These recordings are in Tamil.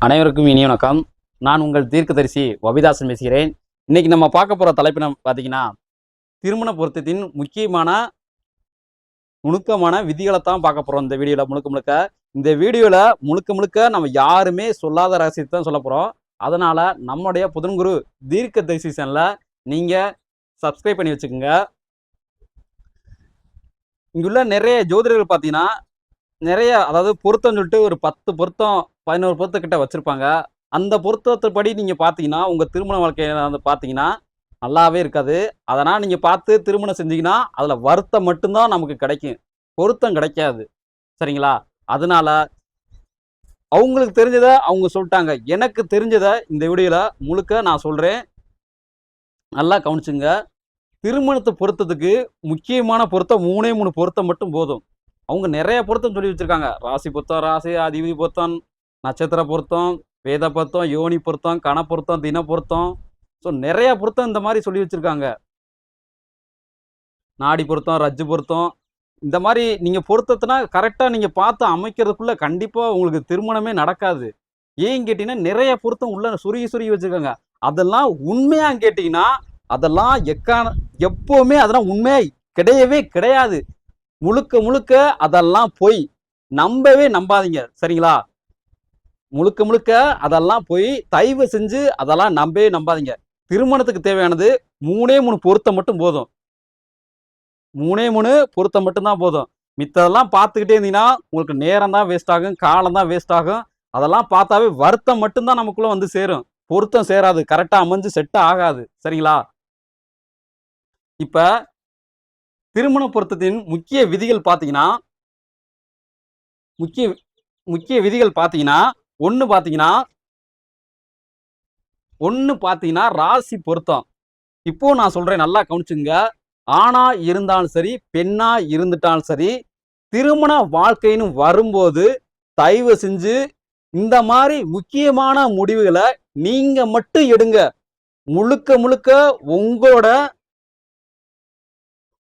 அனைவருக்கும் இனிய வணக்கம். நான் உங்கள் தீர்க்கதரிசி வபிதாசன் பேசுகிறேன். இன்னைக்கு நம்ம பார்க்க போற தலைப்பு பார்த்தீங்கன்னா, திருமண பொருத்தத்தின் முக்கியமான நுணுக்கமான விதிகளை தான் பார்க்க போறோம் இந்த வீடியோல முழுக்க முழுக்க. இந்த வீடியோல முழுக்க முழுக்க நம்ம யாருமே சொல்லாத ரகசியத்தை தான் சொல்லப் போறோம். அதனால நம்முடைய புதன்குரு தீர்க்கதரிசி சேனலை நீங்க சப்ஸ்கிரைப் பண்ணி வச்சுக்கோங்க. இங்குள்ள நிறைய ஜோதிடர்கள் பார்த்தீங்கன்னா, நிறைய அதாவது பொருத்தம் சொல்லிட்டு ஒரு 10 பொருத்தம் 11 பொருத்தம் கிட்ட வச்சிருப்பாங்க. அந்த பொருத்தத்தைப்படி நீங்க பார்த்தீங்கன்னா, உங்க திருமண வாழ்க்கையில வந்து பார்த்தீங்கன்னா, நல்லாவே இருக்காது. அதனால் நீங்க பார்த்து திருமணம் செஞ்சீங்கன்னா, அதில வருத்தம் மட்டும் தான் நமக்கு கிடைக்கும். பொருத்தம் கிடைக்காது. சரிங்களா? அதனால அவங்களுக்கு தெரிஞ்சத அவங்க சொல்ட்டாங்க. எனக்கு தெரிஞ்சத இந்த வீடியோல முழுக்க நான் சொல்றேன். நல்லா கவனிச்சுங்க. திருமணத்த பொருத்தத்துக்கு முக்கியமான பொருத்தம் 3 பொருத்தம் மட்டும் போதும். அவங்க நிறைய பொருத்தம் சொல்லி வச்சிருக்காங்க. ராசி பொருத்தம், ராசி அதிபதி பொருத்தம், நட்சத்திர பொருத்தம், வேத பொருத்தம், யோனி பொருத்தம், கண பொருத்தம், தின பொருத்தம். ஸோ நிறைய பொருத்தம் இந்த மாதிரி சொல்லி வச்சிருக்காங்க. நாடி பொருத்தம், ரஜ்ஜு பொருத்தம். இந்த மாதிரி நீங்க பொருத்தத்தினா கரெக்டா நீங்க பார்த்து அமைக்கிறதுக்குள்ள கண்டிப்பா உங்களுக்கு திருமணமே நடக்காது. ஏன்னு கேட்டீங்கன்னா, நிறைய பொருத்தம் உள்ள சுருகி சுருகி வச்சிருக்காங்க. அதெல்லாம் உண்மையான்னு கேட்டீங்கன்னா, அதெல்லாம் எப்பவுமே அதெல்லாம் உண்மை கிடையவே கிடையாது. முழுக்க முழுக்க அதெல்லாம் பொய். நம்பவே நம்பாதீங்க. சரிங்களா? முழுக்க முழுக்க அதெல்லாம் பொய். தயவு செஞ்சு அதெல்லாம் நம்பவே நம்பாதீங்க. திருமணத்துக்கு தேவையானது 3 பொருத்தம் மட்டும் போதும். 3 பொருத்தம் மட்டும் தான் போதும். மித்ததெல்லாம் பார்த்துக்கிட்டே இருந்தீங்கன்னா, உங்களுக்கு நேரம் தான் வேஸ்ட் ஆகும், காலம் தான் வேஸ்ட் ஆகும். அதெல்லாம் பார்த்தாவே வருத்தம் மட்டும் தான் நமக்குள்ள வந்து சேரும். பொருத்தம் சேராது. கரெக்ட்டா அமைஞ்சு செட் ஆகாது. சரிங்களா? இப்ப திருமண பொருத்தத்தின் முக்கிய விதிகள் பார்த்தீங்கன்னா, முக்கிய முக்கிய விதிகள் பார்த்தீங்கன்னா, 1 பார்த்தீங்கன்னா 1 பார்த்தீங்கன்னா ராசி பொருத்தம். இப்போ நான் சொல்றேன் நல்லா கவனிச்சுங்க. ஆணா இருந்தாலும் சரி, பெண்ணா இருந்துட்டாலும் சரி, திருமண வாழ்க்கைன்னு வரும்போது தயவு செஞ்சு இந்த மாதிரி முக்கியமான முடிவுகளை நீங்க மட்டும் எடுங்க. முழுக்க முழுக்க உங்களோட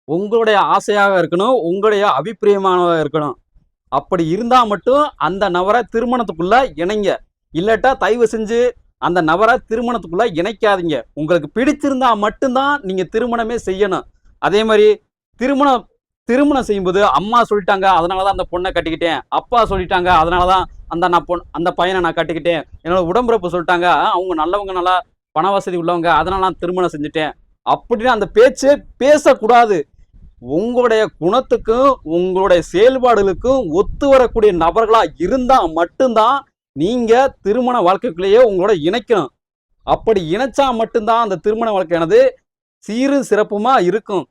உங்களுடைய ஆசையாக இருக்கணும். உங்களுடைய அபிப்பிராயமானதா இருக்கணும். அப்படி இருந்தா மட்டும் அந்த நபரை திருமணத்துக்குள்ள இணைங்க. இல்லாட்டா தயவு செஞ்சு அந்த நபரை திருமணத்துக்குள்ள இணைக்காதீங்க. உங்களுக்கு பிடிச்சிருந்தா மட்டும்தான் நீங்க திருமணமே செய்யணும். அதே மாதிரி திருமணம் திருமணம் செய்யும்போது அம்மா சொல்லிட்டாங்க அதனால தான் அந்த பொண்ணை கட்டிக்கிட்டேன். அப்பா சொல்லிட்டாங்க அதனால தான் அந்த பையனை நான் கட்டிக்கிட்டேன். என்னோட உடம்பிறப்பு சொல்லிட்டாங்க அவங்க நல்லவங்க, நல்லா பண வசதி உள்ளவங்க, அதனால நான் திருமணம் செஞ்சுட்டேன். அப்படின்னு அந்த பேச்சே பேசக்கூடாது. உங்களுடைய குணத்துக்கும் உங்களுடைய செயல்பாடுகளுக்கும் ஒத்து வரக்கூடிய நபர்களா இருந்தா மட்டும்தான் நீங்க திருமண வாழ்க்கைக்குள்ளேயே உங்களோட இணைக்கணும். அப்படி இணைச்சா மட்டும்தான் அந்த திருமண வாழ்க்கையானது சீரும் சிறப்புமா இருக்கும்.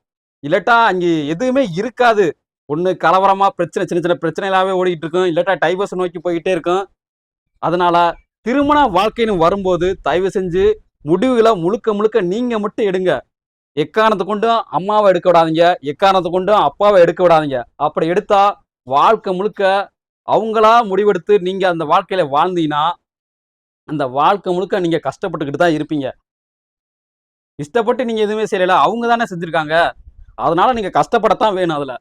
இல்லாட்டா அங்க எதுவுமே இருக்காது. ஒண்ணு கலவரமா பிரச்சனை, சின்ன சின்ன பிரச்சனைகளாவே ஓடிட்டு இருக்கும். இல்லாட்டா டைவர்ஸ் நோக்கி போய்கிட்டே இருக்கும். அதனால திருமண வாழ்க்கைன்னு வரும்போது தயவு செஞ்சு முடிவுகளை முழுக்க முழுக்க நீங்க மட்டும் எடுங்க. எக்காரணத்தை கொண்டும் அம்மாவை எடுக்க விடாதீங்க. எக்காரணத்தை கொண்டும் அப்பாவை எடுக்க விடாதீங்க. அப்படி எடுத்தா வாழ்க்கை முழுக்க அவங்களா முடிவெடுத்து நீங்க அந்த வாழ்க்கையில வாழ்ந்தீங்கன்னா, அந்த வாழ்க்கை முழுக்க நீங்க கஷ்டப்பட்டுக்கிட்டு தான் இருப்பீங்க. இஷ்டப்பட்டு நீங்க எதுவுமே செய்யல. அவங்க தானே செஞ்சிருக்காங்க. அதனால நீங்க கஷ்டப்படத்தான் வேணும் அதுல.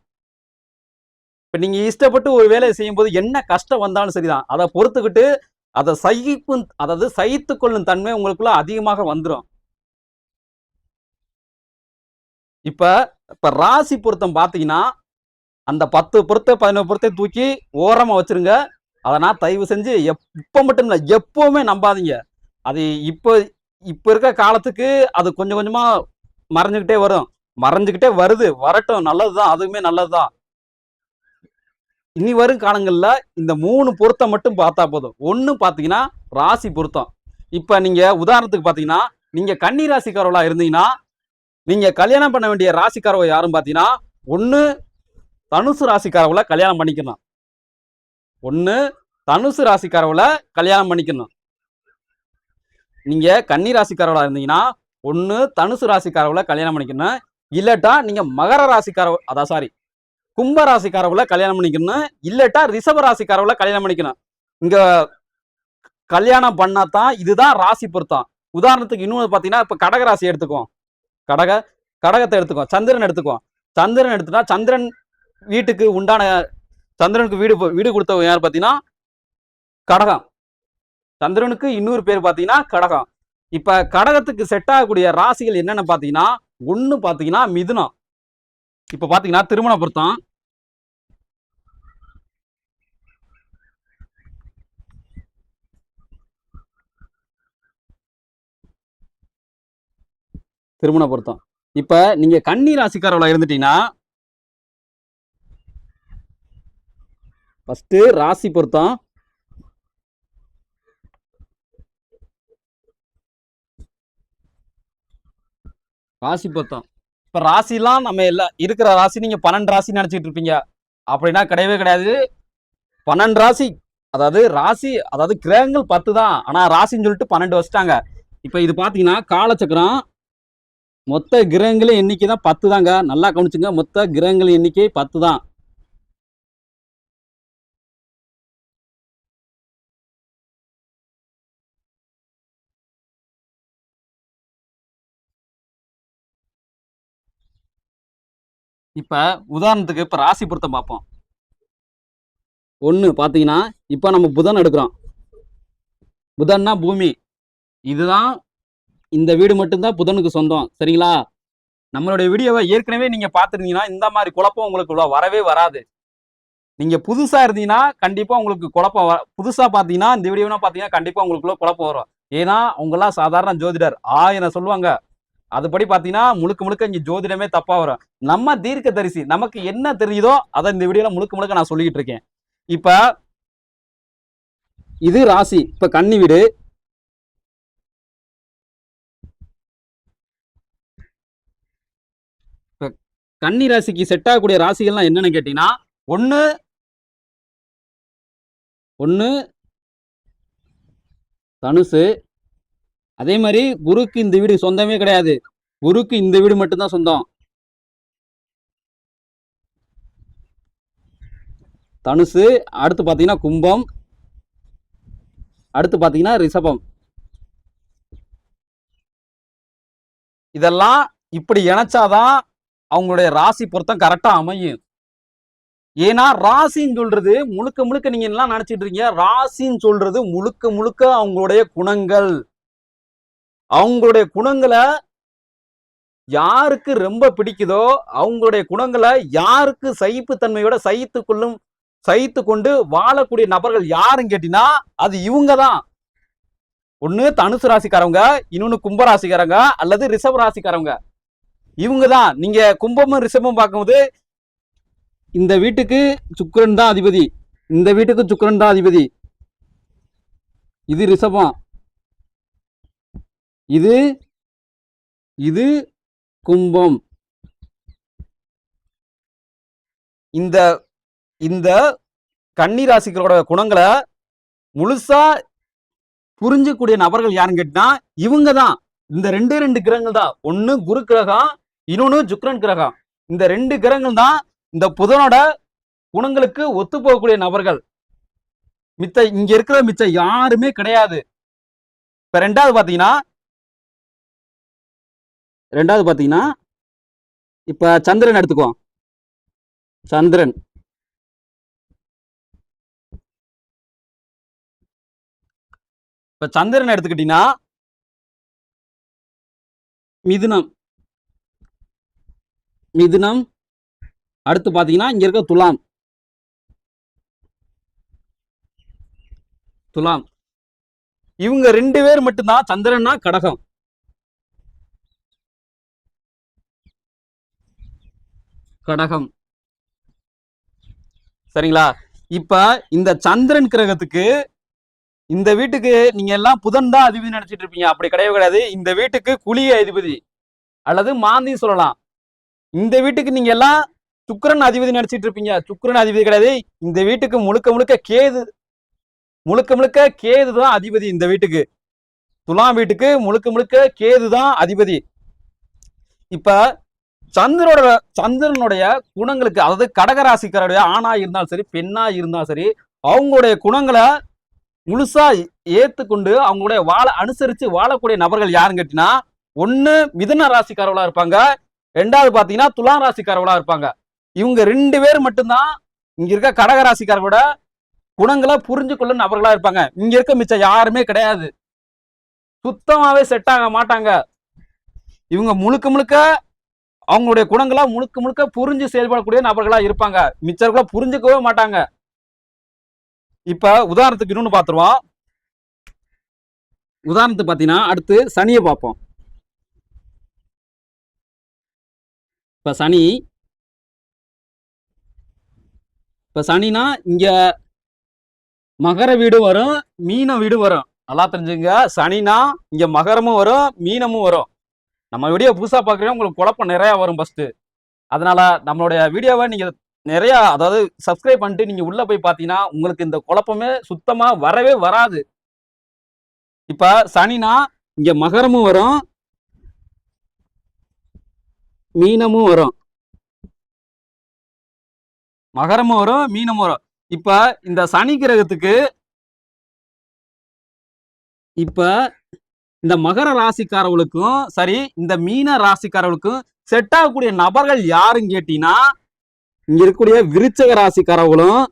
இப்ப நீங்க இஷ்டப்பட்டு ஒரு வேலையை செய்யும்போது என்ன கஷ்டம் வந்தாலும் சரிதான். அதை பொறுத்துக்கிட்டு அதாவது சகித்துக் கொள்ளும் தன்மை உங்களுக்குள்ள அதிகமாக வந்துரும். இப்ப இப்ப ராசி பொருத்தம் பார்த்தீங்கன்னா, அந்த 10 பொருத்தம் 11 பொருத்தம் தூக்கி ஓரமா வச்சிருங்க. அதனால் தயவு செஞ்சு இப்ப மட்டும் இல்ல, எப்பவுமே நம்பாதீங்க. அது இப்ப இப்ப இருக்க காலத்துக்கு அது கொஞ்சம் கொஞ்சமா மறைஞ்சுகிட்டே வரும். மறைஞ்சுகிட்டே வருது. வரட்டும், நல்லதுதான். அதுவுமே நல்லதுதான். இனி வரும் காலங்கள்ல இந்த 3 பொருத்தம் மட்டும் பார்த்தா போதும். 1 பார்த்தீங்கன்னா ராசி பொருத்தம். இப்ப நீங்க உதாரணத்துக்கு பார்த்தீங்கன்னா, நீங்க கன்னி ராசிக்காரர்களா இருந்தீங்கன்னா, நீங்க கல்யாணம் பண்ண வேண்டிய ராசிக்காரவங்க யாருன்னு பார்த்தீங்கன்னா, 1 தனுசு ராசிக்காரவங்கள கல்யாணம் பண்ணிக்கணும். 1 தனுசு ராசிக்காரவங்கள கல்யாணம் பண்ணிக்கணும். நீங்க கன்னி ராசிக்காரவளா இருந்தீங்கன்னா, 1 தனுசு ராசிக்காரவங்கள கல்யாணம் பண்ணிக்கணும். இல்லாட்டா நீங்க மகர ராசிக்கார கும்ப ராசிக்காரவங்கள கல்யாணம் பண்ணிக்கணும். இல்லாட்டா ரிஷப ராசிக்காரவங்கள கல்யாணம் பண்ணிக்கணும். இங்க கல்யாணம் பண்ணா தான் இதுதான் ராசி பொருத்தம். உதாரணத்துக்கு இன்னொன்னு பார்த்தீங்கன்னா, இப்ப கடக ராசி எடுத்துக்குவோம். கடக கடகத்தை எடுத்துக்குவோம். சந்திரன் எடுத்துக்குவோம். சந்திரன் எடுத்துட்டா சந்திரன் வீட்டுக்கு உண்டான சந்திரனுக்கு வீடு கொடுத்தவங்க யார் பார்த்தீங்கன்னா கடகம். சந்திரனுக்கு இன்னொரு பேர் பாத்தீங்கன்னா கடகம். இப்ப கடகத்துக்கு செட் ஆகக்கூடிய ராசிகள் என்னன்னு பாத்தீங்கன்னா, ஒண்ணு பாத்தீங்கன்னா மிதுனம். இப்ப பாத்தீங்கன்னா திருமண பொருத்தம். திருமண பொருத்தம். இப்ப நீங்க கன்னி ராசிக்காரவளா இருந்துட்டீங்கன்னா, ஃபர்ஸ்ட் ராசி பொருத்தம். ராசி பொருத்தம். இப்ப ராசிலாம் நம்ம எல்லாம் இருக்கிற ராசி நீங்க 12 ராசி நினைச்சிட்டு இருப்பீங்க. அப்படின்னா கிடையவே கிடையாது. 12 ராசி, அதாவது ராசி, அதாவது கிரகங்கள் 10 தான். ஆனா ராசின்னு சொல்லிட்டு 12 வச்சுட்டாங்க. இப்ப இது பாத்தீங்கன்னா காலச்சக்கரம். மொத்த கிரகங்களின் எண்ணிக்கை தான் 10 தாங்க. நல்லா கவனிச்சுங்க. மொத்த கிரகங்களின் எண்ணிக்கை 10 தான். இப்ப உதாரணத்துக்கு இப்ப ராசி பொருத்தம் பார்ப்போம். ஒண்ணு பாத்தீங்கன்னா, இப்ப நம்ம புதன் எடுக்கிறோம். புதன்னா பூமி. இதுதான், இந்த வீடு மட்டும்தான் புதனுக்கு சொந்தம். சரிங்களா? நம்மளுடைய வீடியோவை ஏற்கனவே நீங்க பார்த்துருந்தீங்கன்னா இந்த மாதிரி குழப்பம் உங்களுக்கு வரவே வராது. நீங்க புதுசா இருந்தீங்கன்னா கண்டிப்பா உங்களுக்கு குழப்பம் புதுசா பாத்தீங்கன்னா இந்த வீடியோனா பாத்தீங்கன்னா கண்டிப்பா உங்களுக்குள்ள குழப்பம் வரும். ஏன்னா உங்கெல்லாம் சாதாரண ஜோதிடர் 1000 சொல்லுவாங்க. அதுபடி பாத்தீங்கன்னா முழுக்க முழுக்க இங்க ஜோதிடமே தப்பா வரும். நம்ம தீர்க்க தரிசி, நமக்கு என்ன தெரியுதோ அதை இந்த வீடியோல முழுக்க முழுக்க நான் சொல்லிட்டு இருக்கேன். இப்ப இது ராசி. இப்ப கன்னி வீடு. இப்ப கன்னி ராசிக்கு செட் ஆகக்கூடிய ராசிகள்லாம் என்னன்னு கேட்டீங்கன்னா, ஒண்ணு தனுசு. அதே மாதிரி குருக்கு இந்த வீடு சொந்தமே கிடையாது. குருக்கு இந்த வீடு மட்டும்தான் சொந்தம். தனுசு. அடுத்து பாத்தீங்கன்னா கும்பம். அடுத்து பாத்தீங்கன்னா ரிஷபம். இதெல்லாம் இப்படி இணைச்சாதான் அவங்களுடைய ராசி பொருத்தம் கரெக்டா அமையும். ஏன்னா ராசின்னு சொல்றது முழுக்க முழுக்க நீங்க எல்லாம் நினைச்சிட்டு இருக்கீங்க. ராசின்னு சொல்றது முழுக்க முழுக்க அவங்களுடைய குணங்கள். அவங்களுடைய குணங்களை யாருக்கு ரொம்ப பிடிக்குதோ, அவங்களுடைய குணங்களை யாருக்கு சகிப்புத்தன்மையோட சகித்து கொண்டு வாழக்கூடிய நபர்கள் யாருன்னு கேட்டீங்கன்னா அது இவங்க தான். ஒண்ணு தனுசு ராசிக்காரவங்க, இன்னொன்னு கும்ப ராசிக்காரங்க, அல்லது ரிஷப ராசிக்காரவங்க. இவங்க தான். நீங்க கும்பமும் ரிஷபமும் பார்க்கும்போது இந்த வீட்டுக்கு சுக்கிரன் தான் அதிபதி, இந்த வீட்டுக்கு சுக்கிரன் தான் அதிபதி. இது ரிஷபம். இது இது கும்பம். இந்த இந்த கன்னி ராசிகளோட குணங்களை முழுசா புரிஞ்சக்கூடிய நபர்கள் யாருன்னு கேட்டா இவங்க தான். இந்த ரெண்டு கிரகங்கள் தான். ஒண்ணு குரு கிரகம், இன்னொன்னு சுக்கிரன் கிரகம். இந்த 2 கிரகங்கள் தான் இந்த புதனோட குணங்களுக்கு ஒத்து போகக்கூடிய நபர்கள். இங்க இருக்கிற மிச்சம் யாருமே கிடையாது. இப்ப ரெண்டாவது பாத்தீங்கன்னா இப்ப சந்திரன் எடுத்துக்குவோம். சந்திரன். இப்ப சந்திரன் எடுத்துக்கிட்டீங்கன்னா மிதுனம். மிதுனம். அடுத்து பாத்தீங்கன்னா இங்க இருக்க துலாம். துலாம். இவங்க 2 பேர் மட்டும்தான். சந்திரன்னா கடகம். கடகம். சரிங்களா? இப்ப இந்த சந்திரன் கிரகத்துக்கு இந்த வீட்டுக்கு நீங்க எல்லாம் புதன் தான் அதிபதி நினைச்சிட்டு இருப்பீங்க. அப்படி கிடையாது. இந்த வீட்டுக்கு குளிய அதிபதி அல்லது மாந்தி சொல்லலாம். இந்த வீட்டுக்கு நீங்க எல்லாம் சுக்கிரன் அதிபதி நினைச்சிட்டு இருப்பீங்க. சுக்கிரன் அதிபதி கிடையாது. இந்த வீட்டுக்கு முழுக்க முழுக்க கேது தான் அதிபதி. இந்த வீட்டுக்கு, துலாம் வீட்டுக்கு முழுக்க முழுக்க கேது தான் அதிபதி. இப்ப சந்திரனுடைய குணங்களுக்கு, அதாவது கடகராசிக்காரருடைய ஆணா இருந்தாலும் சரி பெண்ணா இருந்தாலும் சரி, அவங்களுடைய குணங்களை முழுசா ஏத்துக்கொண்டு அவங்களுடைய அனுசரிச்சு வாழக்கூடிய நபர்கள் யாருன்னு கேட்டீங்கன்னா, ஒண்ணு மிதுன ராசிக்காரர்களா இருப்பாங்க, ரெண்டாவது பாத்தீங்கன்னா துலாம் ராசிக்காரர்களா இருப்பாங்க. இவங்க 2 பேர் மட்டும்தான் இங்க இருக்க கடக ராசிக்காரர்களோட குணங்களை புரிஞ்சு கொள்ளும் நபர்களா இருப்பாங்க. இங்க இருக்க மிச்சம் யாருமே கிடையாது, சுத்தமாவே செட் ஆக மாட்டாங்க. இவங்க முழுக்க முழுக்க அவங்களுடைய குணங்களா முழுக்க முழுக்க புரிஞ்சு செயல்படக்கூடிய நபர்களா இருப்பாங்க. மிச்சர்களா புரிஞ்சுக்கவே மாட்டாங்க. இப்ப உதாரணத்துக்கு இன்னொன்னு பாத்துருவோம். உதாரணத்துக்கு பாத்தீங்கன்னா அடுத்து சனியை பார்ப்போம். இப்ப சனினா இங்க மகர வீடு வரும், மீன வீடு வரும். நல்லா தெரிஞ்சுங்க, சனினா இங்க மகரமும் வரும், மீனமும் வரும். நம்ம வீடியோ புதுசா பாக்குறீங்க, உங்களுக்கு குழப்பம் நிறைய வரும் ஃபர்ஸ்ட். அதனால நம்மளுடைய வீடியோவை நீங்க நிறைய, அதாவது சப்ஸ்கிரைப் பண்ணிட்டு நீங்க உள்ள போய் பாத்தீங்கன்னா உங்களுக்கு இந்த குழப்பமே சுத்தமா வரவே வராது. இப்ப சனினா இங்க மகரமும் வரும், மீனமும் வரும், மகரமும் வரும், மீனமும் வரும். இப்ப இந்த சனி கிரகத்துக்கு இப்ப இந்த மகர ராசிக்காரர்களுக்கும் சரி, இந்த மீன ராசிக்காரர்களுக்கும் செட் ஆகக்கூடிய நபர்கள் யாருன்னு கேட்டீங்கன்னா, இங்க இருக்கக்கூடிய விருச்சக ராசிக்காரர்களும்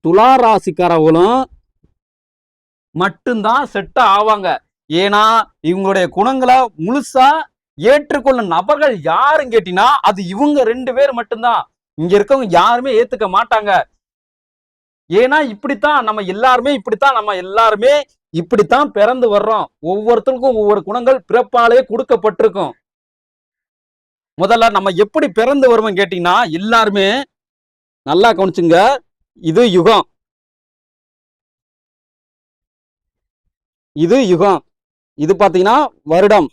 துலா ராசிக்காரர்களும் மட்டும்தான் செட் ஆவாங்க. ஏன்னா இவங்களுடைய குணங்களை முழுசா ஏற்றுக்கொள்ளும் நபர்கள் யாருன்னு கேட்டீங்கன்னா அது இவங்க 2 பேர் மட்டும்தான். இங்க இருக்கவங்க யாருமே ஏத்துக்க மாட்டாங்க. ஏன்னா இப்படித்தான் நம்ம எல்லாருமே இப்படித்தான் பிறந்து வர்றோம். ஒவ்வொருத்தருக்கும் ஒவ்வொரு குணங்கள் பிறப்பாலே கொடுக்கப்பட்டிருக்கும். முதல்ல நம்ம எப்படி பிறந்து வருவோம் கேட்டீங்கன்னா, எல்லாருமே நல்லா கவனிச்சுங்க. இது யுகம், இது யுகம், இது பாத்தீங்கன்னா வருடம்,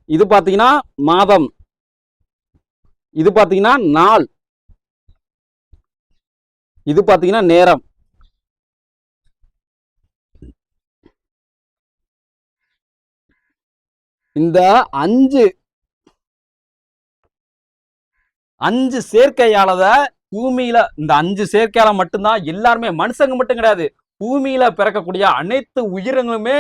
இது பாத்தீங்கன்னா மாதம், இது பாத்தீங்கன்னா நாள், இது பாத்தீங்கன்னா நேரம். இந்த அஞ்சு சேர்க்கையாளத பூமியில, இந்த 5 சேர்க்கையால மட்டும்தான் எல்லாருமே, மனுஷங்க மட்டும் கிடையாது, பூமியில பிறக்கக்கூடிய அனைத்து உயிரினங்களுமே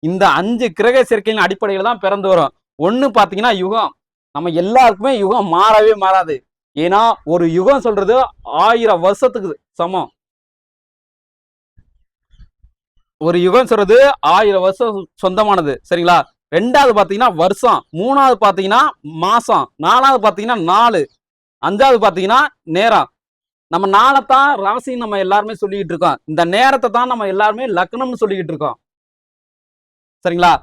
இந்த 5 கிரக சேர்க்கையின் அடிப்படையில் தான் பிறந்து வரும். ஒண்ணு பாத்தீங்கன்னா யுகம். நம்ம எல்லாருக்குமே யுகம் மாறவே மாறாது. ஏன்னா ஒரு யுகம் சொல்றது 1000 வருஷத்துக்கு சமம். ஒரு யுகம் சொல்றது 1000 வருஷம் சொந்தமானது, சரிங்களா? 2வது பாத்தீங்கன்னா வருஷம், 3வது பாத்தீங்கன்னா மாசம், 4வது பாத்தீங்கன்னா நாள், 5வது பாத்தீங்கன்னா நேரம். நம்ம நாளைத்தான் ராசின்னு நம்ம எல்லாருமே சொல்லிக்கிட்டு இருக்கோம். இந்த நேரத்தை தான் நம்ம எல்லாருமே லக்னம்னு சொல்லிக்கிட்டு இருக்கோம், சரிங்களா?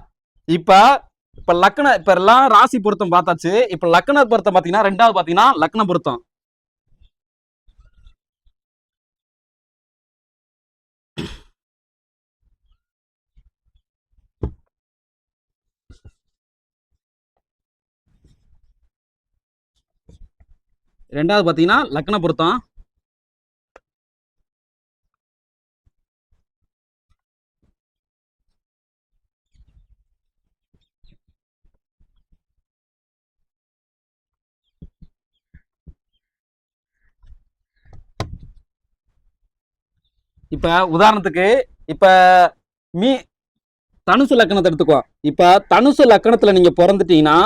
இப்ப லக்ன, இப்ப எல்லாம் ராசி பொருத்தம் பார்த்தாச்சு. இப்ப லக்ன பொருத்தம் பாத்தீங்கன்னா 2வது பாத்தீங்கன்னா லக்ன பொருத்தம். ரெண்டாவது பாத்தீங்கன்னா லக்ன பொருத்தம். இப்ப உதாரணத்துக்கு இப்ப மீ தனுசு லக்கணத்தை எடுத்துக்கோ. இப்ப தனுசு லக்கணத்துல நீங்க பிறந்துட்டீங்கன்னா,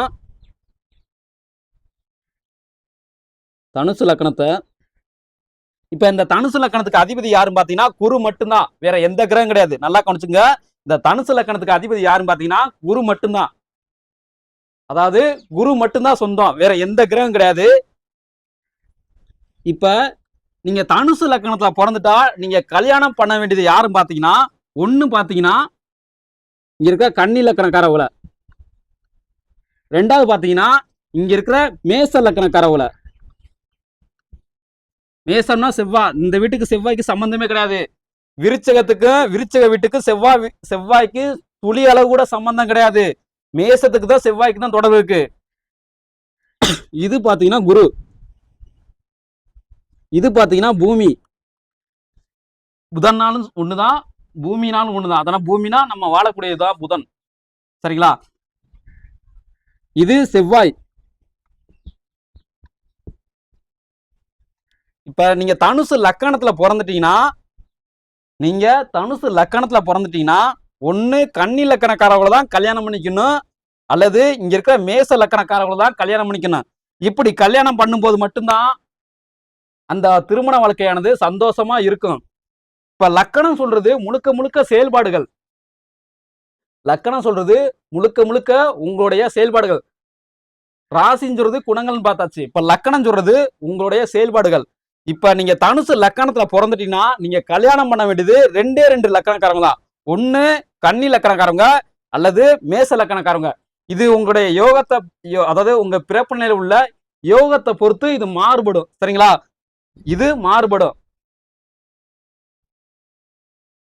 தனுசு லக்கணத்தை, இப்ப இந்த தனுசு லக்கணத்துக்கு அதிபதி யாருன்னு பாத்தீங்கன்னா குரு மட்டும்தான், வேற எந்த கிரகம் கிடையாது. நல்லா கவனிச்சுங்க, இந்த தனுசு லக்கணத்துக்கு அதிபதி யாருன்னு பாத்தீங்கன்னா குரு மட்டும்தான். அதாவது குரு மட்டும்தான் சொந்தம், வேற எந்த கிரகம் கிடையாது. இப்ப நீங்க தனுசு லக்கணத்துல பிறந்துட்டா நீங்க கல்யாணம் பண்ண வேண்டியது யாருன்னு பாத்தீங்கன்னா, ஒண்ணு பாத்தீங்கன்னா இங்க இருக்க கன்னி லக்கணக்காரவுல, 2வது பாத்தீங்கன்னா இங்க இருக்கிற மேச லக்கணக்காரவுல. மேசம்னா செவ்வாய், இந்த வீட்டுக்கு செவ்வாய்க்கு சம்பந்தமே கிடையாது. விருச்சக வீட்டுக்கு செவ்வாய்க்கு துளி அளவு கூட சம்பந்தம் கிடையாது. மேசத்துக்கு தான் செவ்வாய்க்கு தான் தொடர்பு இருக்கு. இது பாத்தீங்கன்னா குரு, இது பாத்தீங்கன்னா பூமி. புதன்னாலும் ஒண்ணுதான், பூமினாலும் ஒண்ணுதான். அதனால பூமினா நம்ம வாழக்கூடியதுதான் புதன், சரிங்களா? இது செவ்வாய். இப்ப நீங்க தனுசு லக்கணத்துல பிறந்துட்டீங்கன்னா ஒண்ணு கன்னி லக்கணக்காரவளை தான் கல்யாணம் பண்ணிக்கணும், அல்லது இங்க இருக்கிற மேச லக்கணக்காரவளை தான் கல்யாணம் பண்ணிக்கணும். இப்படி கல்யாணம் பண்ணும்போது மட்டும்தான் அந்த திருமண வாழ்க்கையானது சந்தோஷமா இருக்கும். இப்ப லக்கணம் சொல்றது முழுக்க முழுக்க செயல்பாடுகள். லக்கணம் சொல்றது முழுக்க முழுக்க உங்களுடைய செயல்பாடுகள். ராசின்னு சொல்றது குணங்கள்னு பார்த்தாச்சு. இப்ப லக்கணம் சொல்றது உங்களுடைய செயல்பாடுகள். இப்ப நீங்க தனுசு லக்கணத்துல பிறந்துட்டீங்கன்னா நீங்க கல்யாணம் பண்ண வேண்டியது ரெண்டே ரெண்டு லக்கணக்காரங்க தான். ஒண்ணு கன்னி லக்கணக்காரங்க அல்லது மேச லக்கணக்காரங்க. இது உங்களுடைய யோகத்தை அதாவது உங்க பிறப்பு நிலையில உள்ள யோகத்தை பொறுத்து இது மாறுபடும். சரிங்களா? இது மாறுபடும்.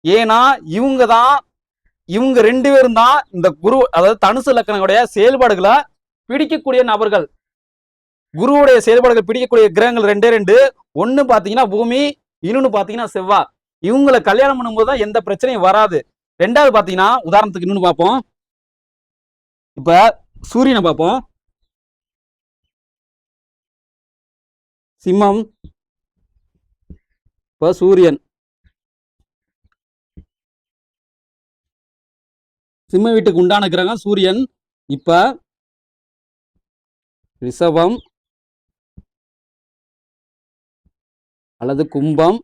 ஏன்னா இவங்க ரெண்டு பேரும் தான் இந்த குரு அதாவது தனுசு லக்கணங்களுடைய செயல்பாடுகளை பிடிக்கக்கூடிய நபர்கள். குருவுடைய செயல்பாடுகள் பிடிக்கக்கூடிய கிரகங்கள் ரெண்டே ரெண்டு. ஒன்னு பாத்தீங்கன்னா பூமி, இன்னொன்னு பாத்தீங்கன்னா செவ்வாய். இவங்களை கல்யாணம் பண்ணும்போது தான் எந்த பிரச்சனையும் வராது. ரெண்டாவது பாத்தீங்கன்னா உதாரணத்துக்கு இன்னொன்னு பார்ப்போம். இப்ப சூரியனை பார்ப்போம். சிம்மம். இப்ப சூரியன் சிம்ம வீட்டுக்கு உண்டான கிரகம் சூரியன். இப்ப ரிஷபம் அல்லது கும்பம்.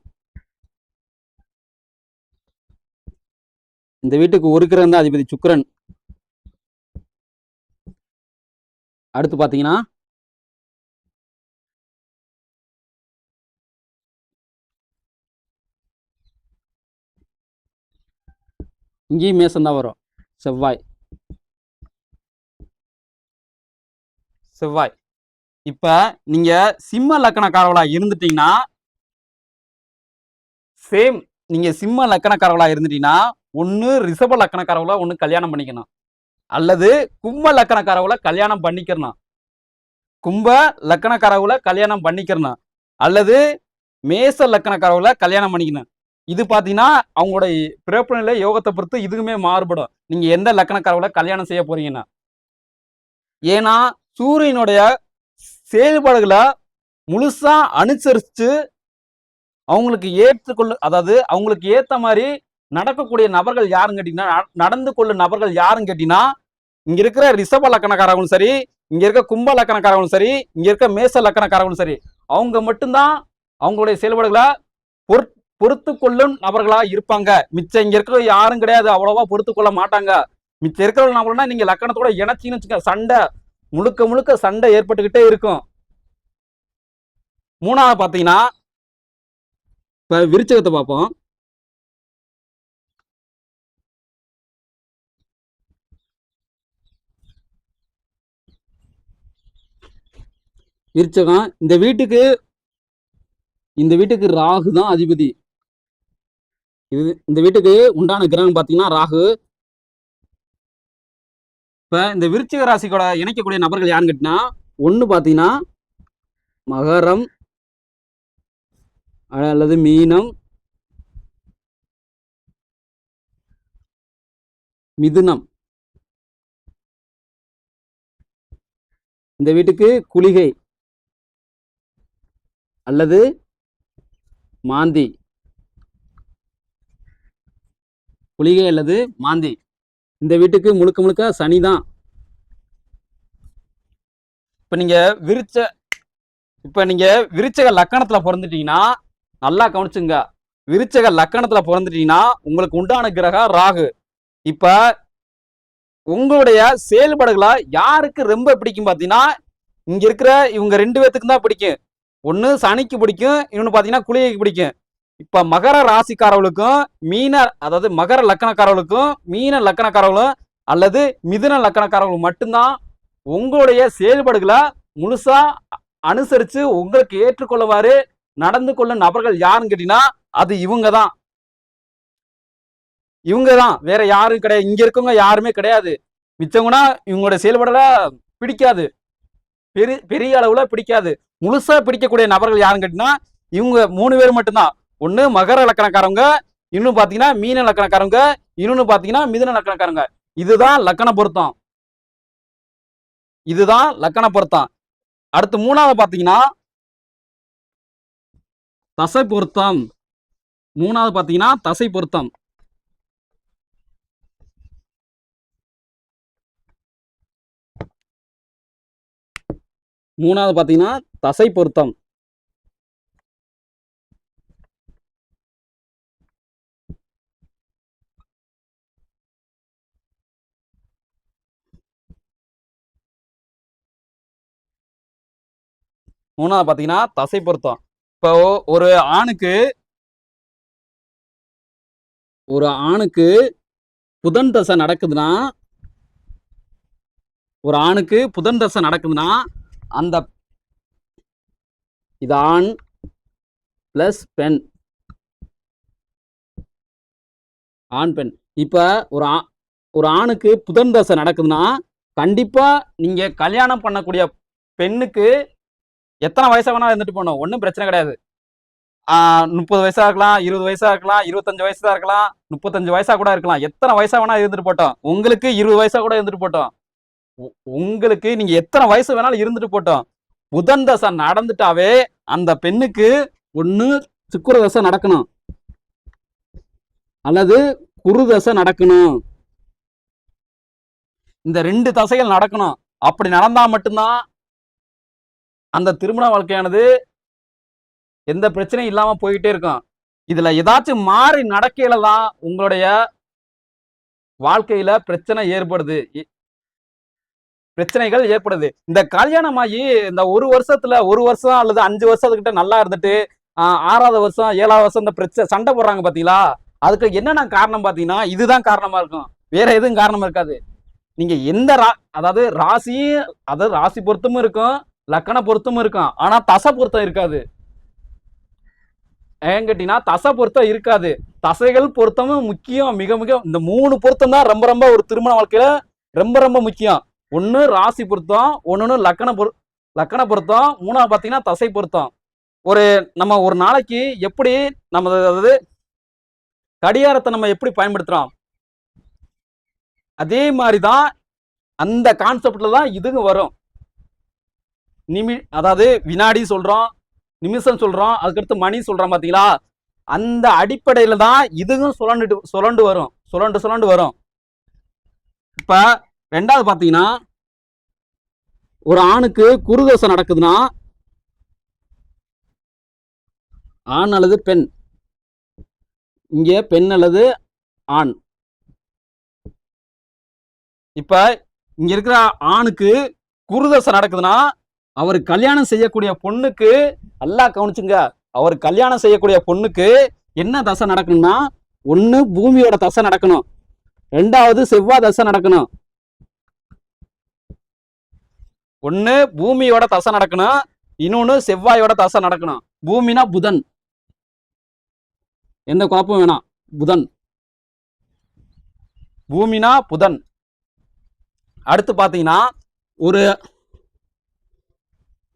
இந்த வீட்டுக்கு ஒரு கிரகம் தான் அதிபதி சுக்கிரன். அடுத்து பாத்தீங்கன்னா இங்கேயும் மேசம் தான் வரும். செவ்வாய். இப்ப நீங்க சிம்ம லக்கணக்காரர்களா இருந்துட்டீங்கன்னா சேம். நீங்க சிம்ம லக்கணக்காரர்களா இருந்துட்டீங்கன்னா ஒன்னு ரிஷப லக்கணக்காரர்களா ஒன்னு கல்யாணம் பண்ணிக்கணும், அல்லது கும்ப லக்கணக்காரர்கள கல்யாணம் பண்ணிக்கிறணும். கும்ப லக்கணக்காரர்கள கல்யாணம் பண்ணிக்கிறணும், அல்லது மேச லக்கணக்காரர்கள கல்யாணம் பண்ணிக்கணும். இது பாத்தீங்கன்னா அவங்களோட பிறப்பு நிலை யோகத்தை பொறுத்து இதுக்குமே மாறுபடும். நீங்க எந்த லக்கணக்காரர்கள கல்யாணம் செய்ய போறீங்கன்னா. ஏன்னா சூரியனுடைய செயல்பாடுகளை முழுசா அனுசரிச்சு அவங்களுக்கு ஏற்றுக்கொள்ள அதாவது அவங்களுக்கு ஏத்த மாதிரி நடக்கக்கூடிய நபர்கள் யாருன்னு கேட்டீங்கன்னா நடந்து கொள்ளும் நபர்கள் யாருன்னு கேட்டீங்கன்னா இங்க இருக்கிற ரிஷப லக்கணக்காரங்களும் சரி, இங்க இருக்க கும்ப லக்கணக்காரங்களும் சரி, இங்க இருக்க மேச லக்கணக்காரங்களும் சரி, அவங்க மட்டும்தான் அவங்களுடைய செயல்பாடுகளை பொறுத்து கொள்ளும் நபர்களா இருப்பாங்க. மிச்சம் இங்க இருக்கிற யாரும் கிடையாது, அவ்வளவா பொறுத்து கொள்ள மாட்டாங்க. மிச்சம் இருக்கிற நபர்கள்னா நீங்க லக்கணத்தோட இணைச்சின்னு வச்சுக்க, சண்டை முழுக்க முழுக்க சண்டை ஏற்பட்டுக்கிட்டே இருக்கும். மூணாவது பாத்தீங்கன்னா இப்ப விருச்சகத்தை பார்ப்போம். விருச்சகம் இந்த வீட்டுக்கு ராகு தான் அதிபதி. இந்த வீட்டுக்கு உண்டான கிரகம் பாத்தீங்கன்னா ராகு. இப்ப இந்த விருச்சிக ராசியோட இணைக்கக்கூடிய நபர்கள் யாருன்னு கேட்டீங்கன்னா ஒண்ணு பாத்தீங்கன்னா மகரம் அல்லது மீனம், மிதுனம். இந்த வீட்டுக்கு குளிகை அல்லது மாந்தி. குளிகை அல்லது மாந்தி. இந்த வீட்டுக்கு முழுக்க முழுக்க சனிதான். இப்ப நீங்க விருச்சக லக்கணத்துல பிறந்துட்டீங்கன்னா நல்லா கவனிச்சுங்க. விருச்சக லக்கணத்துல பிறந்துட்டீங்கன்னா உங்களுக்கு உண்டான கிரகம் ராகு. இப்ப உங்களுடைய செயல்பாடுகளை யாருக்கு ரொம்ப பிடிக்கும் பாத்தீங்கன்னா இங்க இருக்கிற இவங்க ரெண்டு பேத்துக்கும் தான் பிடிக்கும். ஒன்னு சனிக்கு பிடிக்கும், இன்னொன்னு பாத்தீங்கன்னா குளிகைக்கு பிடிக்கும். இப்ப மகர ராசிக்காரர்களுக்கும் அதாவது மகர லக்கணக்காரர்களுக்கும் மீன லக்கணக்காரர்களும் அல்லது மிதுன லக்கணக்காரர்களும் மட்டும்தான் உங்களுடைய செயல்பாடுகளை முழுசா அனுசரிச்சு உங்களுக்கு ஏற்றுக்கொள்ளவாறு நடந்து கொள்ளும் நபர்கள் யாருன்னு கேட்டீங்கன்னா அது இவங்கதான் வேற யாரும் கிடையாது. இங்க இருக்கவங்க யாருமே கிடையாது. மிச்சவங்கன்னா இவங்களோட செயல்பாடுல பிடிக்காது, பெரிய அளவுல பிடிக்காது. முழுசா பிடிக்கக்கூடிய நபர்கள் யாருன்னு கேட்டீங்கன்னா இவங்க 3 பேர் மட்டும்தான். ஒண்ணு மகர லக்கணக்காரங்க, இன்னும் பாத்தீங்கன்னா மீன லக்கணக்காரங்க, இன்னொன்னு பாத்தீங்கன்னா மிதுன லக்கணக்காரங்க. இதுதான் லக்கண பொருத்தம். அடுத்து மூணாவது பாத்தீங்கன்னா தசை பொருத்தம். மூணாவது பாத்தீங்கன்னா தசை பொருத்தம். மூணாவது பாத்தீங்கன்னா தசை பொருத்தம். மூணாவது பாத்தீங்கன்னா தசை பொருத்தம். இப்போ ஒரு ஆணுக்கு ஒரு ஆணுக்கு புதன் தசை நடக்குதுன்னா அந்த இது ஆண் பிளஸ் பெண், ஆண் பெண். இப்ப ஒரு ஆணுக்கு புதன் தசை நடக்குதுன்னா கண்டிப்பா நீங்க கல்யாணம் பண்ணக்கூடிய பெண்ணுக்கு எத்தனை வயசா வேணா இருந்துட்டு போகணும், ஒன்றும் பிரச்சனை கிடையாது. 30 வயசா இருக்கலாம், 20 வயசா இருக்கலாம், 25 வயசா இருக்கலாம், 35 வயசா கூட இருக்கலாம். எத்தனை வயசா வேணா இருந்துட்டு போட்டோம். உங்களுக்கு 20 வயசா கூட இருந்துட்டு போட்டோம். உங்களுக்கு நீங்க எத்தனை வயசு வேணாலும் இருந்துட்டு போட்டோம். புதன் தசை நடந்துட்டாவே அந்த பெண்ணுக்கு ஒண்ணு சுக்கிர தசை நடக்கணும் அல்லது குரு தசை நடக்கணும். இந்த 2 தசைகள் நடக்கணும். அப்படி நடந்தா மட்டும்தான் அந்த திருமண வாழ்க்கையானது எந்த பிரச்சனையும் இல்லாம போயிட்டே இருக்கும். இதுல ஏதாச்சும் மாறி நடக்கையில தான் உங்களுடைய வாழ்க்கையில பிரச்சனைகள் ஏற்படுது. இந்த கல்யாணம் ஆகி இந்த ஒரு வருஷம் அல்லது 5 வருஷத்துக்கிட்ட நல்லா இருந்துட்டு 6வது வருஷம் 7வது வருஷம் இந்த பிரச்சனை சண்டை போடுறாங்க பாத்தீங்களா, அதுக்கு என்னென்ன காரணம் பாத்தீங்கன்னா இதுதான் காரணமா இருக்கும், வேற எதுவும் காரணம் இருக்காது. நீங்க எந்த அதாவது ராசி பொருத்தமும் இருக்கும், லக்கண பொருத்தமும் இருக்கும், ஆனா தசை பொருத்தம் இருக்காது. ஏன் கேட்டீங்கன்னா தசை பொருத்தம் இருக்காது. தசைகள் பொருத்தமும் முக்கியம், மிக மிக. இந்த 3 பொருத்தம் தான் ரொம்ப ரொம்ப ஒரு திருமண வாழ்க்கையில ரொம்ப ரொம்ப முக்கியம். ஒன்னு ராசி பொருத்தம், ஒன்னு லக்கண பொருத்தம், மூணாவது பாத்தீங்கன்னா தசை பொருத்தம். நம்ம ஒரு நாளைக்கு எப்படி நம்ம அதாவது கடிகாரத்தை நம்ம எப்படி பயன்படுத்துறோம், அதே மாதிரிதான் அந்த கான்செப்ட்ல தான் இதுவும் வரும். அதாவது வினாடி சொல்றோம், நிமிஷம் சொல்றோம், அதுக்கடுத்து மணி சொல்றோம் பாத்தீங்களா, அந்த அடிப்படையில தான் இதுவும் சுழண்டு வரும். இப்ப 2வது பாத்தீங்கன்னா ஒரு ஆணுக்கு குருதசை நடக்குதுன்னா ஆண் அல்லது பெண், இங்க பெண் அல்லது ஆண். இப்ப இங்க இருக்கிற ஆணுக்கு குருதசை நடக்குதுன்னா அவர் கல்யாணம் செய்யக்கூடிய பொண்ணுக்கு, நல்லா கவனிச்சுங்க, அவர் கல்யாணம் செய்யக்கூடிய பொண்ணுக்கு என்ன தசை நடக்கணும்னா, ஒண்ணு பூமியோட தசை நடக்கணும், 2வது செவ்வாய் தசை நடக்கணும். ஒண்ணு பூமியோட தசை நடக்கணும், இன்னொன்னு செவ்வாயோட தசை நடக்கணும். பூமினா புதன், எந்த குழப்பம் வேணாம், புதன், பூமினா புதன். அடுத்து பாத்தீங்கன்னா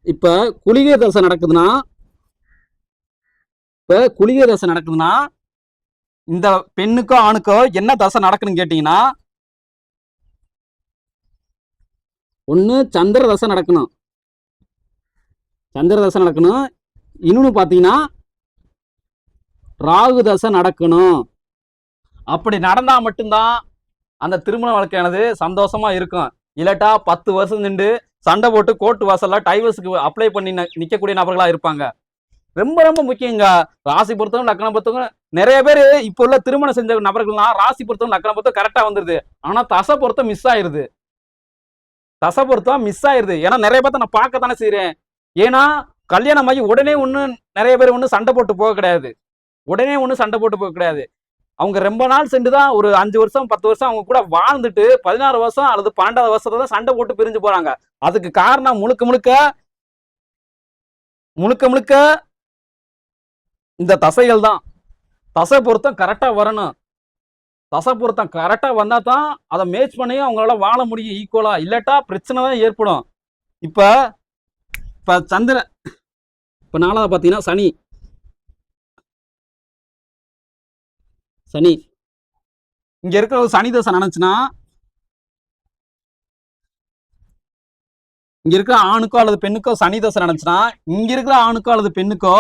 இப்ப குளிகை தசை நடக்குதுன்னா இந்த பெண்ணுக்கோ ஆணுக்கோ என்ன தசை நடக்குன்னு கேட்டீங்கன்னா, ஒண்ணு சந்திர தசை நடக்கணும், இன்னொன்னு பாத்தீங்கன்னா ராகு தசை நடக்கணும். அப்படி நடந்தா மட்டும்தான் அந்த திருமண வாழ்க்கையானது சந்தோஷமா இருக்கும். இல்லாட்டா 10 வருஷம் நின்று சண்டை போட்டு கோர்ட் வாசல்ல டைவர்ஸுக்கு அப்ளை பண்ணி நிக்கக்கூடிய நபர்களா இருப்பாங்க. ரொம்ப ரொம்ப முக்கியங்க. ராசி பொருத்தம் லக்கணம் பொருத்தம் நிறைய பேர் இப்போ உள்ள திருமணம் செஞ்ச நபர்கள்லாம் ராசி பொருத்தம் லக்கணம் பொருத்தம் கரெக்டா வந்துருது, ஆனா தசை பொருத்தம் மிஸ் ஆயிருது. ஏன்னா நிறைய பேர்த்த நான் பார்க்கத்தானே செய்யறேன். ஏன்னா கல்யாணம் ஆகி உடனே நிறைய பேர் சண்டை போட்டு போக கிடையாது. அவங்க ரொம்ப நாள் சென்றுதான் ஒரு 5 வருஷம் 10 வருஷம் அவங்க கூட வாழ்ந்துட்டு 16 வருஷம் அல்லது 12வது வருஷத்துல தான் சண்டை போட்டு பிரிஞ்சு போறாங்க. அதுக்கு காரணம் முழுக்க முழுக்க இந்த தசைகள் தான். தசை பொருத்தம் கரெக்டா வரணும். தசை பொருத்தம் கரெக்டா வந்தா தான் அதை மேட்ச் பண்ணி அவங்களால வாழ முடியும் ஈக்குவலா, இல்லாட்டா பிரச்சனை தான் ஏற்படும். இப்ப சந்திரன், இப்ப 4வது பாத்தீங்கன்னா சனி இங்க இருக்கிற ஒரு சனி தசை நினைச்சுன்னா, இங்க இருக்கிற ஆணுக்கோ அல்லது பெண்ணுக்கோ சனி தசை நினைச்சுன்னா, இங்க இருக்கிற ஆணுக்கோ அல்லது பெண்ணுக்கோ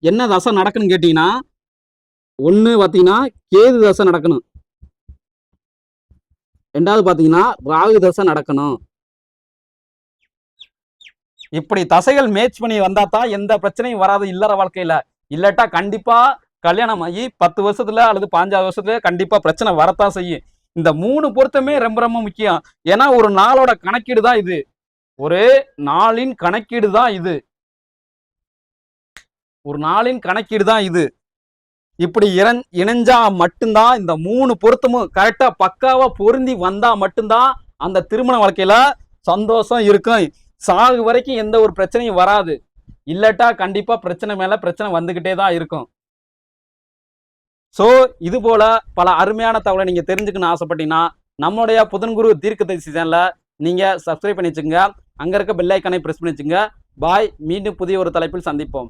என்ன தசை நடக்குன்னு கேட்டீங்கன்னா, ஒண்ணு பாத்தீங்கன்னா கேது தசை நடக்கணும், 2வது பாத்தீங்கன்னா ராகு தசை நடக்கணும். இப்படி தசைகள் மேட்ச் பண்ணி வந்தா தான் எந்த பிரச்சனையும் வராது இல்லற வாழ்க்கையில. இல்லாட்டா கண்டிப்பா கல்யாணம் ஆகி 10 வருஷத்துல அல்லது 15 வருஷத்துல கண்டிப்பா பிரச்சனை வரத்தான் செய்யும். இந்த 3 பொருத்தமே ரொம்ப ரொம்ப முக்கியம். ஏன்னா ஒரு நாளோட கணக்கீடு தான் இது. ஒரு நாளின் கணக்கீடு தான் இது. ஒரு நாளின் கணக்கீடு தான் இது. இப்படி இணைஞ்சா மட்டும்தான் இந்த 3 பொருத்தமும் கரெக்டா பக்காவா பொருந்தி வந்தா மட்டும்தான் அந்த திருமண வாழ்க்கையில சந்தோஷம் இருக்கும். சாகு வரைக்கும் எந்த ஒரு பிரச்சனையும் வராது. இல்லட்டா கண்டிப்பா பிரச்சனை மேல பிரச்சனை வந்துகிட்டே தான் இருக்கும். சோ இது போல பல அருமையான தகவலை நீங்க தெரிஞ்சுக்கணும்னு ஆசைப்பட்டீங்கன்னா நம்மளுடைய புதன்குரு தீர்க்கதரிசி சேனலை நீங்க சப்ஸ்கிரைப் பண்ணி வச்சுங்க. அங்க இருக்க பெல் ஐக்கானை பிரஸ் பண்ணி வச்சுங்க. பாய். மீண்டும் புதிய ஒரு தலைப்பில் சந்திப்போம்.